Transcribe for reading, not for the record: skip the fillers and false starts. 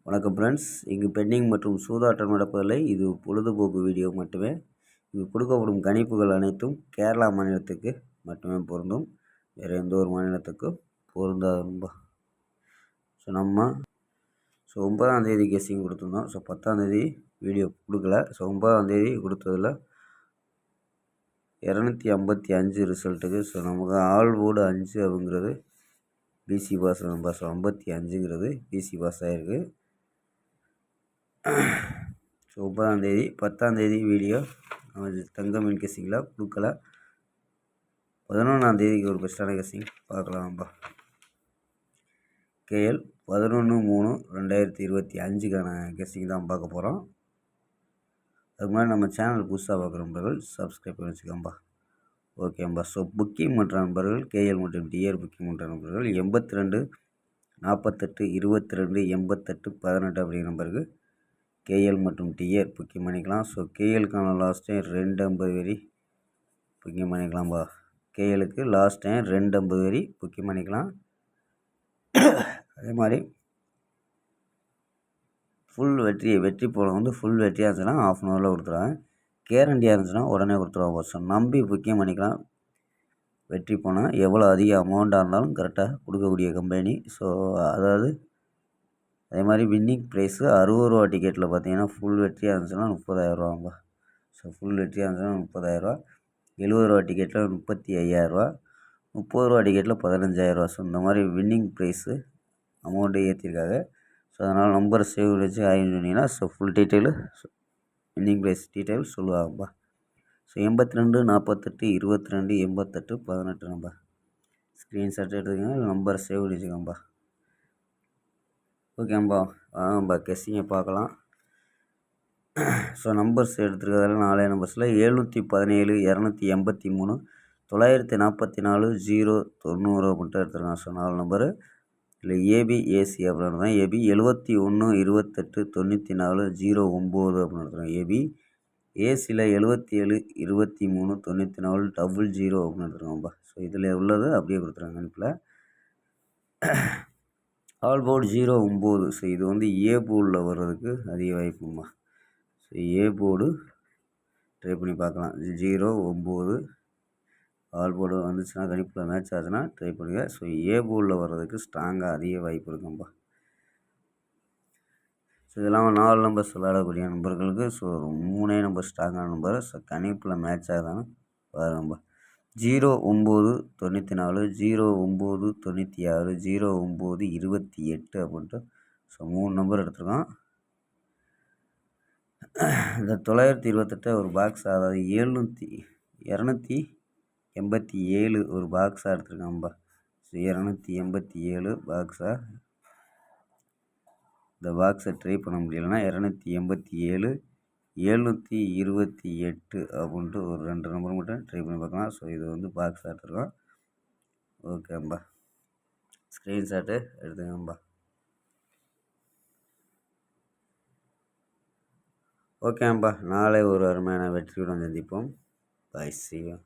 வணக்கம் ஃப்ரெண்ட்ஸ். இங்கு பெண்டிங் மற்றும் சூதாட்டம் நடப்பதில்லை. இது பொழுதுபோக்கு வீடியோ மட்டுமே. இங்கு கொடுக்கப்படும் கணிப்புகள் அனைத்தும் கேரளா மாநிலத்துக்கு மட்டுமே பொருந்தும். வேறு எந்த ஒரு மாநிலத்துக்கும் பொருந்தாது. நம்ம 9ஆம் தேதி கெஸ்ஸிங் கொடுத்துருந்தோம். 10ஆம் தேதி வீடியோ கொடுக்கல. 9ஆம் தேதி கொடுத்ததில் 255 ரிசல்ட்டுக்கு. நமக்கு ஆல் போர்டு 5 அப்படிங்கிறது பிசி பாஸ் நம்பர். 55ங்கிறது பிசி பாஸ் ஆகிருக்கு. 9ஆம் தேதி 10ஆம் தேதி வீடியோ தங்கம் மீன் கெஸ்ஸிங்கில் கொடுக்கல. 11ஆம் தேதிக்கு ஒரு பெஸ்ட்டான கெஸ்ஸிங் பார்க்கலாம்ப்பா. கேஎல் 11/3/2025க்கான கெஸ்ஸிங் தான் பார்க்க போகிறோம். அதுக்கு முன்னாடி நம்ம சேனல் புதுசாக பார்க்குற நண்பர்கள் சப்ஸ்கிரைப் பண்ணி வச்சுக்கோம்பா. ஓகேம்பா. புக்கிங் பண்ணுற நண்பர்கள் கேஎல் மற்றும் டிஆர் புக்கிங் பண்ணுற நண்பர்கள் 82 48 22 88 18 அப்படிங்கிற நம்பருக்கு கேஎல் மற்றும் டிஆர் புக்கிங் பண்ணிக்கலாம். கேஎலுக்கான லாஸ்ட் டைம் 250 வரி புக்கிங் பண்ணிக்கலாம்பா. கேஎலுக்கு லாஸ்ட் டைம் 250 வரி புக்கிங் பண்ணிக்கலாம். அதே மாதிரி வெற்றி போல ஃபுல் வெற்றியாக இருந்துச்சுன்னா ½ அன் ஹவரில் கொடுத்துருவாங்க. கேரண்டியாக இருந்துச்சுன்னா உடனே கொடுத்துருவாங்க. நம்பி புக்கிங் பண்ணிக்கலாம். வெற்றி போனால் எவ்வளோ அதிக அமௌண்ட்டாக இருந்தாலும் கரெக்டாக கொடுக்கக்கூடிய கம்பெனி. அதாவது அதே மாதிரி வின்னிங் ப்ரைஸு 60 ரூபா டிக்கெட்டில் பார்த்தீங்கன்னா ஃபுல் வெற்றியாக இருந்துச்சுன்னா 30,000 ஃபுல் வெற்றியாக இருந்துச்சுன்னா 30,000. 70 ரூபா டிக்கெட்டில் 35,000. 30 ரூபா டிக்கெட்டில் 15,000. இந்த மாதிரி வின்னிங் ப்ரைஸு அமௌண்ட்டு ஏற்றிருக்காங்க. அதனால் நம்பரை சேவ் வச்சு ஆகின்னு சொன்னீங்கன்னா full detail winning prize detail சொல்லுவாங்கப்பா. 82 48 22 88 18 நம்பர் ஸ்க்ரீன்ஷாட் எடுத்துக்கோங்க. நம்பரை சேவ் வச்சுக்கோங்கப்பா. ஓகேம்பா. வாங்கப்பா கெஸ்ஸிங்கை பார்க்கலாம். நம்பர்ஸ் எடுத்துருக்கிறதால 4 நம்பர்ஸில் 717 283 944 090 மட்டும் எடுத்துருக்காங்க. 4 நம்பரு இல்லை ஏபி ஏசி அப்படின்னு தான். ஏபி 71 28 94 09 அப்படின்னு எடுத்துருக்காங்க. ஏபி ஏசியில் 77 23 94 00 அப்படின்னு எடுத்துருக்காங்கப்பா. இதில் உள்ளது அப்படியே கொடுத்துருக்காங்க கணிப்பில். All board 09. இது ஏ போர்டில் வர்றதுக்கு அதிக வாய்ப்புமா. ஏ போர்டு ட்ரை பண்ணி பார்க்கலாம். 09 ஆல் போர்டு வந்துச்சுன்னா கணிப்பில் மேட்ச் ஆச்சுன்னா ட்ரை பண்ணுங்கள். ஏ போர்டில் வர்றதுக்கு ஸ்ட்ராங்காக அதிக வாய்ப்பு இருக்கும்பா. இதெல்லாம் 4 நம்பர்ஸ் விளையாடக்கூடிய நம்பர்களுக்கு 3 நம்பர் ஸ்ட்ராங்கான நம்பர். கணிப்பில் மேட்ச் ஆகுதான்னு பாருங்கப்பா. 09 94 09 96 09 28 அப்படின்ட்டு 3 நம்பர் எடுத்துருக்கோம். இந்த 928 ஒரு பாக்ஸ், அதாவது 287 ஒரு பாக்ஸாக எடுத்துருக்காம்பா. 287 பாக்ஸாக இந்த பாக்ஸை ட்ரை பண்ண முடியலைன்னா 287 728 அப்படின்ட்டு ஒரு 2 நம்பர் மட்டும் ட்ரை பண்ணி பார்க்கலாம். இது பாக்ஸ் எடுத்துருக்கோம். ஓகேம்பா. ஸ்க்ரீன்ஷாட்டு எடுத்துக்கம்பா. ஓகேம்பா. நாளை ஒரு அருமையான வெற்றியுடன் சந்திப்போம். பாய். See you.